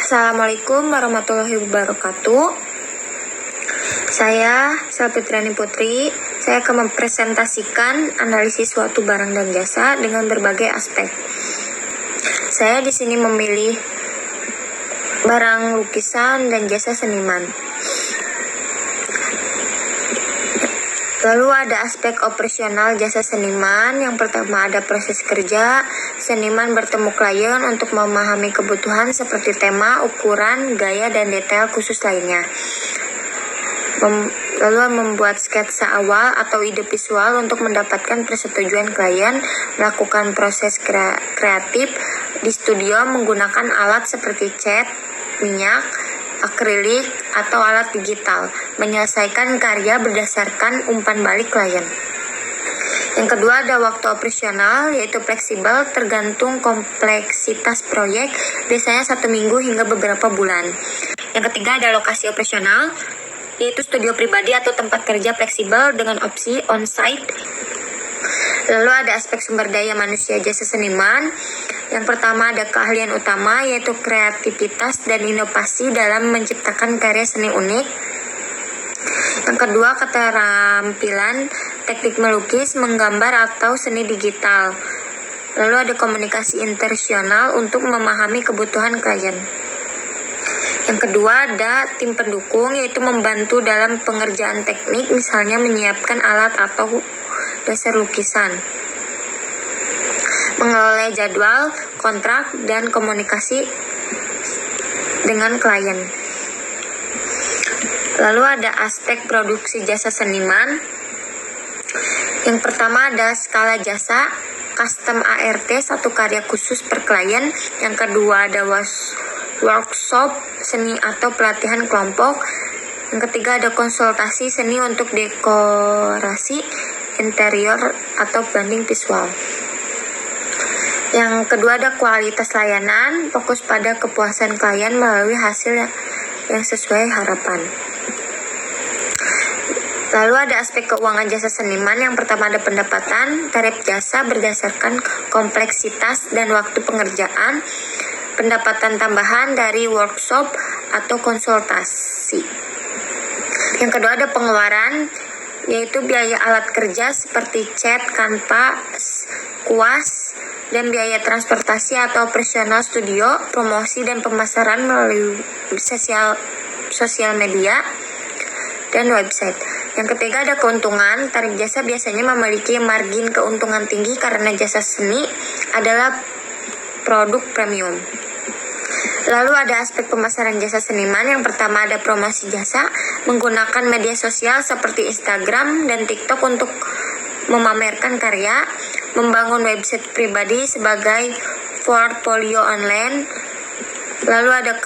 Assalamualaikum warahmatullahi wabarakatuh. Saya Salpitriani Putri. Saya akan mempresentasikan analisis suatu barang dan jasa dengan berbagai aspek. Saya di sini memilih barang lukisan dan jasa seniman. Lalu ada aspek operasional jasa seniman. Yang pertama ada proses kerja. Seniman bertemu klien untuk memahami kebutuhan seperti tema, ukuran, gaya, dan detail khusus lainnya. Lalu membuat sketsa awal atau ide visual untuk mendapatkan persetujuan klien. Melakukan proses kreatif di studio menggunakan alat seperti cat, minyak, akrilik, atau alat digital. Menyelesaikan karya berdasarkan umpan balik klien. Yang kedua ada waktu operasional, yaitu fleksibel tergantung kompleksitas proyek, biasanya 1 minggu hingga beberapa bulan. Yang ketiga ada lokasi operasional, yaitu studio pribadi atau tempat kerja fleksibel dengan opsi on-site. Lalu ada aspek sumber daya manusia jasa seniman. Yang pertama ada keahlian utama, yaitu kreativitas dan inovasi dalam menciptakan karya seni unik. Yang kedua, keterampilan teknik melukis, menggambar, atau seni digital. Lalu ada komunikasi internasional untuk memahami kebutuhan klien. Yang kedua ada tim pendukung, yaitu membantu dalam pengerjaan teknik, misalnya menyiapkan alat atau dasar lukisan. Mengelola jadwal, kontrak, dan komunikasi dengan klien. Lalu ada aspek produksi jasa seniman. Yang pertama ada skala jasa, custom ART, satu karya khusus per klien. Yang kedua ada workshop seni atau pelatihan kelompok. Yang ketiga ada konsultasi seni untuk dekorasi, interior, atau branding visual. Yang kedua ada kualitas layanan, fokus pada kepuasan klien melalui hasil yang sesuai harapan. Lalu ada aspek keuangan jasa seniman. Yang pertama ada pendapatan, tarif jasa berdasarkan kompleksitas dan waktu pengerjaan, pendapatan tambahan dari workshop atau konsultasi. Yang kedua ada pengeluaran, yaitu biaya alat kerja seperti cat, kanvas, kuas, dan biaya transportasi atau operasional studio, promosi dan pemasaran melalui sosial media, dan website. Yang ketiga ada keuntungan. Tarif jasa biasanya memiliki margin keuntungan tinggi karena jasa seni adalah produk premium. Lalu ada aspek pemasaran jasa seniman. Yang pertama ada promosi jasa, menggunakan media sosial seperti Instagram dan TikTok untuk memamerkan karya, membangun website pribadi sebagai portfolio online. Lalu ada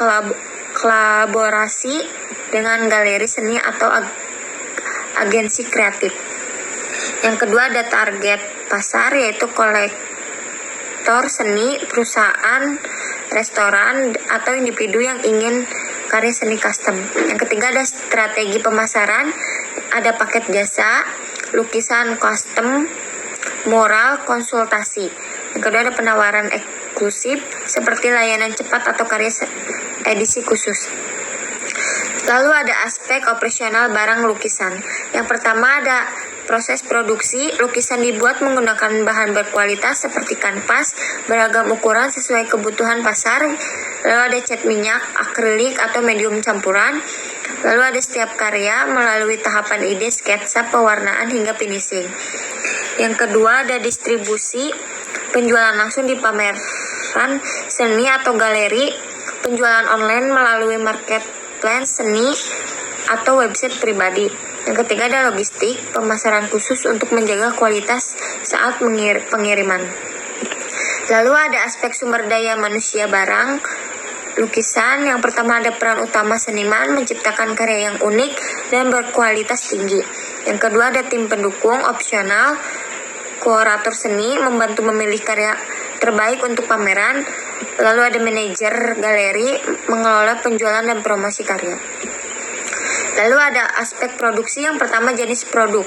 kolaborasi dengan galeri seni atau agensi kreatif. Yang kedua ada target pasar, yaitu kolektor seni, perusahaan, restoran, atau individu yang ingin karya seni custom. Yang ketiga ada strategi pemasaran, ada paket jasa, lukisan custom, mural, konsultasi. Yang kedua ada penawaran eksklusif seperti layanan cepat atau karya edisi khusus. Lalu ada aspek operasional barang lukisan. Yang pertama ada proses produksi. Lukisan dibuat menggunakan bahan berkualitas seperti kanvas, beragam ukuran sesuai kebutuhan pasar. Lalu ada cat minyak, akrilik, atau medium campuran. Lalu ada setiap karya melalui tahapan ide, sketsa, pewarnaan, hingga finishing. Yang kedua ada distribusi, penjualan langsung di pameran seni atau galeri, penjualan online melalui marketplace seni atau website pribadi. Yang ketiga ada logistik, pemasaran khusus untuk menjaga kualitas saat pengiriman. Lalu ada aspek sumber daya manusia barang lukisan. Yang pertama ada peran utama seniman menciptakan karya yang unik dan berkualitas tinggi. Yang kedua ada tim pendukung opsional, kurator seni membantu memilih karya terbaik untuk pameran. Lalu ada manajer galeri mengelola penjualan dan promosi karya. Lalu ada aspek produksi. Yang pertama jenis produk,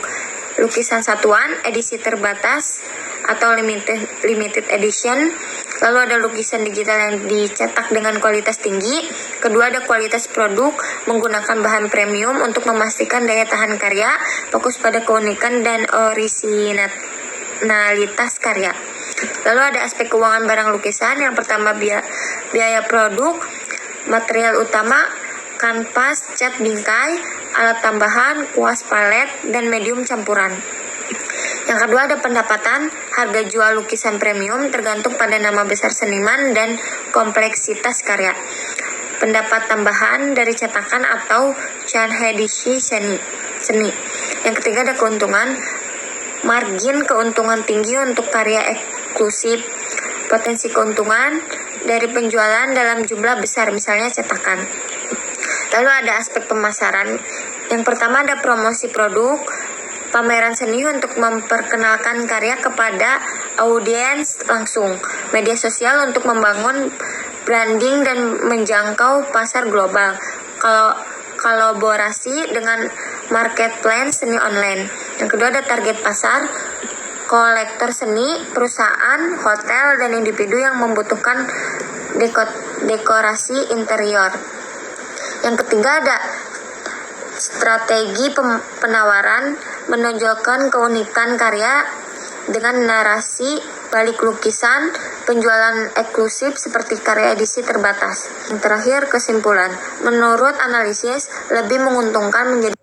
lukisan satuan, edisi terbatas atau limited edition. Lalu ada lukisan digital yang dicetak dengan kualitas tinggi. Kedua, ada kualitas produk menggunakan bahan premium untuk memastikan daya tahan karya, fokus pada keunikan dan orisinalitas karya. Lalu ada aspek keuangan barang lukisan. Yang pertama, biaya produk, material utama, kanvas, cat bingkai, alat tambahan, kuas palet, dan medium campuran. Yang kedua, ada pendapatan. Harga jual lukisan premium tergantung pada nama besar seniman dan kompleksitas karya. Pendapat tambahan dari cetakan atau chanhedishi seni. Yang ketiga, ada keuntungan. Margin keuntungan tinggi untuk karya eksklusif. Potensi keuntungan dari penjualan dalam jumlah besar, misalnya cetakan. Lalu ada aspek pemasaran. Yang pertama, ada promosi produk. Pameran seni untuk memperkenalkan karya kepada audiens langsung. Media sosial untuk membangun branding dan menjangkau pasar global. Kolaborasi dengan marketplace seni online. Yang kedua, ada target pasar. Kolektor seni, perusahaan, hotel, dan individu yang membutuhkan dekorasi interior. Yang ketiga, ada strategi penawaran, menonjolkan keunikan karya dengan narasi balik lukisan, penjualan eksklusif seperti karya edisi terbatas. Yang terakhir, kesimpulan. Menurut analisis, lebih menguntungkan menjadi